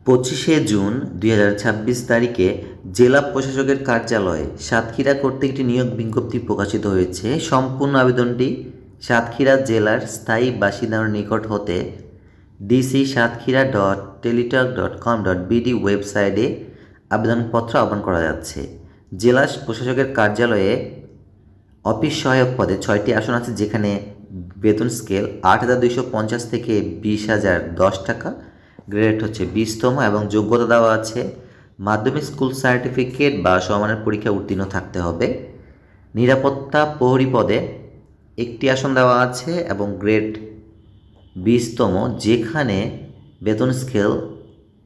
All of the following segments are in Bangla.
25 জুন 2026 তারিখে জেলা প্রশাসকের কার্যালয়ে সাতক্ষীরা কর্তৃক একটি নিয়োগ বিজ্ঞপ্তি প্রকাশিত হয়েছে। সম্পূর্ণ আবেদনটি সাতক্ষীরা জেলার স্থায়ী বাসিন্দার নিকট হতে dc.সাতক্ষীরা.teletalk.com.bd ওয়েবসাইটে আবেদনপত্র আহ্বান করা যাচ্ছে। জেলা প্রশাসকের কার্যালয়ে অফিস সহায়ক পদে 6টি আসন আছে, যেখানে বেতন স্কেল 8,250 থেকে 20,010 টাকা, গ্রেড হচ্ছে 20তম এবং যোগ্যতা দেওয়া আছে মাধ্যমিক স্কুল সার্টিফিকেট বা সমমানের পরীক্ষা উত্তীর্ণ থাকতে হবে। নিরাপত্তা প্রহরী পদে 1টি আসন দেওয়া আছে এবং গ্রেড 20তম, যেখানে বেতন স্কেল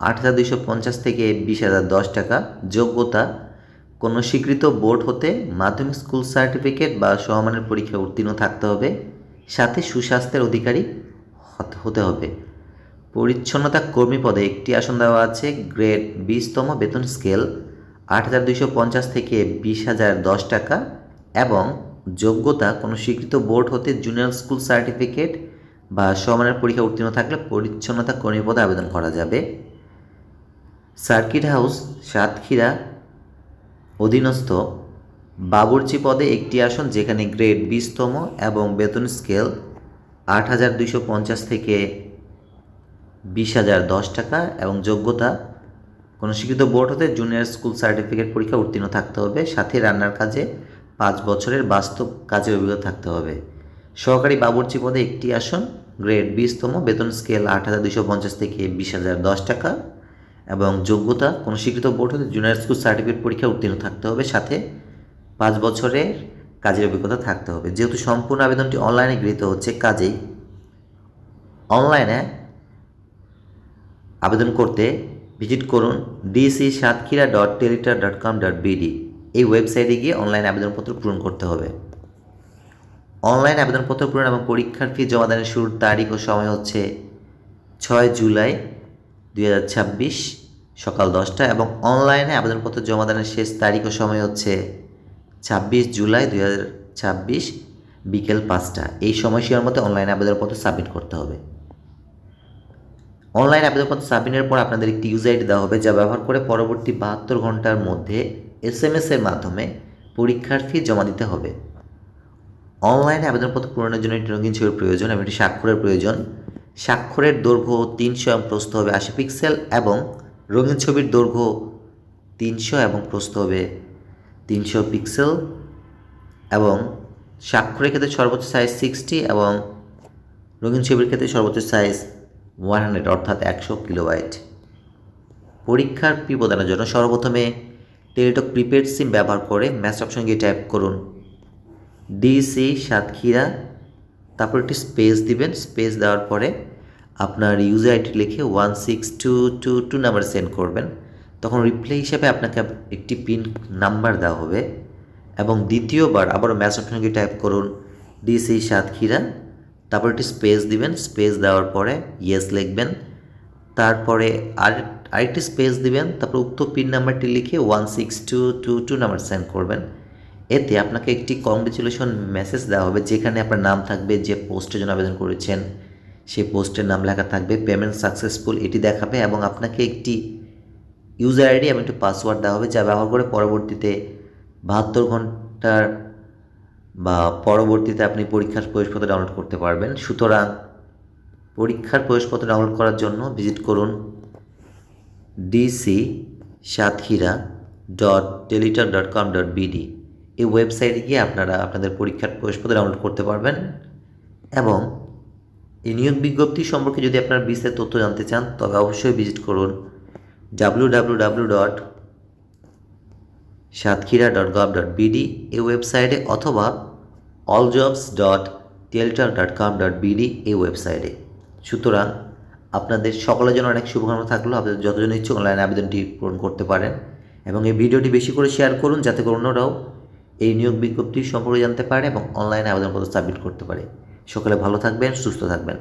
8,250 থেকে 20,010 টাকা, যোগ্যতা কোনো স্বীকৃত বোর্ড হতে মাধ্যমিক স্কুল সার্টিফিকেট বা সমমানের পরীক্ষা উত্তীর্ণ থাকতে হবে, সাথে সুস্বাস্থ্যের অধিকারী হতে হবে। পরিচ্ছন্নতা কর্মী পদে 1টি আসন দেওয়া আছে, গ্রেড 20তম, বেতন স্কেল 8,250 থেকে 20,010 টাকা এবং যোগ্যতা কোনো স্বীকৃত বোর্ড হতে জুনিয়র স্কুল সার্টিফিকেট বা সমমানের পরীক্ষা উত্তীর্ণ থাকলে পরিচ্ছন্নতা কর্মী পদে আবেদন করা যাবে। সার্কিট হাউস সাতক্ষীরা অধীনস্থ বাবুর্চি পদে 1টি আসন, যেখানে গ্রেড 20তম এবং বেতন স্কেল 8,250 থেকে 20,010 টাকা এবং যোগ্যতা কোনো স্বীকৃত বোর্ড হতে জুনিয়র স্কুল সার্টিফিকেট পরীক্ষা উত্তীর্ণ থাকতে হবে, সাথে রান্নার কাজে 5 বছরের বাস্তব কাজের অভিজ্ঞতা থাকতে হবে। সহকারী বাবুর্চি পদে 1টি আসন, গ্রেড 20তম, বেতন স্কেল 8,250 থেকে 20,010 টাকা এবং যোগ্যতা কোনো স্বীকৃত বোর্ড হতে জুনিয়র স্কুল সার্টিফিকেট পরীক্ষা উত্তীর্ণ থাকতে হবে, সাথে 5 বছরের কাজের অভিজ্ঞতা থাকতে হবে। যেহেতু সম্পূর্ণ আবেদনটি অনলাইনে গৃহীত হচ্ছে, কাজেই অনলাইনে আবেদন করতে ভিজিট করুন dc.সাতক্ষীরা.teletalk.com.bd এই ওয়েবসাইটে গিয়ে অনলাইন আবেদনপত্র পূরণ করতে হবে। অনলাইন আবেদনপত্র পূরণ এবং পরীক্ষার ফি জমাদানের শুরুর তারিখ ও সময় হচ্ছে 6 জুলাই 2026 সকাল 10টা এবং অনলাইনে আবেদনপত্র জমাদানের শেষ তারিখ ও সময় হচ্ছে 26 জুলাই 2026 বিকেল 5টা। এই সময়সীমার মধ্যে অনলাইনে আবেদনপত্র সাবমিট করতে হবে। অনলাইন আবেদনপত্র সাবমিটের পর আপনাদের একটি ইউজার আইডি দেওয়া হবে, যা ব্যবহার করে পরবর্তী 72 ঘন্টার মধ্যে SMS এর মাধ্যমে পরীক্ষার ফি জমা দিতে হবে। অনলাইনে আবেদনপত্র পূরণের জন্য একটি রঙিন ছবির প্রয়োজন এবং একটি স্বাক্ষরের প্রয়োজন। স্বাক্ষরের দৈর্ঘ্য 300 এবং প্রস্থ হবে 80 পিক্সেল এবং রঙিন ছবির দৈর্ঘ্য 300 এবং প্রস্থ হবে 300 পিক্সেল এবং স্বাক্ষরের ক্ষেত্রে সর্বোচ্চ সাইজ 60 এবং রঙিন ছবির ক্ষেত্রে সর্বোচ্চ সাইজ 100 অর্থাৎ 100 কিলোবাইট। পরীক্ষার ফি প্রদানের জন্য সর্বপ্রথমে টেলিটক প্রিপেড সিম ব্যবহার করে ম্যাচ অপশন গিয়ে টাইপ করুন ডিসি সাতক্ষীরা, তারপর একটি স্পেস দিবেন। স্পেস দেওয়ার পরে আপনার ইউজার আইডি লিখে 16222 নাম্বার সেন্ড করবেন। তখন রিপ্লাই হিসেবে আপনাকে একটি পিন নাম্বার দেওয়া হবে এবং দ্বিতীয়বার আবারও ম্যাচ অপশন গিয়ে টাইপ করুন ডিসি সাতক্ষীরা, তারপর একটি স্পেস দিবেন। স্পেস দেওয়ার পরে ইয়েস লিখবেন, তারপরে আরেকটি স্পেস দিবেন, তারপর উক্ত পিন নাম্বারটি লিখে 16222 নাম্বার সেন্ড করবেন। এতে আপনাকে একটি কংগ্রেচুলেশন মেসেজ দেওয়া হবে, যেখানে আপনার নাম থাকবে, যে পোস্টের জন্য আবেদন করেছেন সেই পোস্টের নাম লেখা থাকবে, পেমেন্ট সাকসেসফুল এটি দেখাবে এবং আপনাকে একটি ইউজার আইডি এবং একটি পাসওয়ার্ড দেওয়া হবে, যা ব্যবহার করে পরবর্তীতে 72 ঘন্টার বা পরবর্তীতে আপনি পরীক্ষার প্রবেশপত্র ডাউনলোড করতে পারবেন। সুতরাং পরীক্ষার প্রবেশপত্র ডাউনলোড করার জন্য ভিজিট করুন dc.সাতক্ষীরা.teletalk.com.bd এই ওয়েবসাইটে গিয়ে আপনারা আপনাদের পরীক্ষার প্রবেশপত্র ডাউনলোড করতে পারবেন এবং এই নিয়োগ বিজ্ঞপ্তি সম্পর্কে যদি আপনারা বিস্তারিত তথ্য জানতে চান, তবে অবশ্যই ভিজিট করুন www.সাতক্ষীরা.gov.bd এই ওয়েবসাইটে অথবা alljobs.teletalk.com.bd এই ওয়েবসাইটে। সুতরাং আপনাদের সকলের জন্য অনেক শুভকামনা থাকলো। আপনাদের যতজন ইচ্ছুক অনলাইনে আবেদনটি পূরণ করতে পারেন এবং এই ভিডিওটি বেশি করে শেয়ার করুন, যাতে করে অন্যরাও এই নিয়োগ বিজ্ঞপ্তি সম্পর্কে জানতে পারে এবং অনলাইনে আবেদনপত্র সাবমিট করতে পারে। সকলে ভালো থাকবেন, সুস্থ থাকবেন।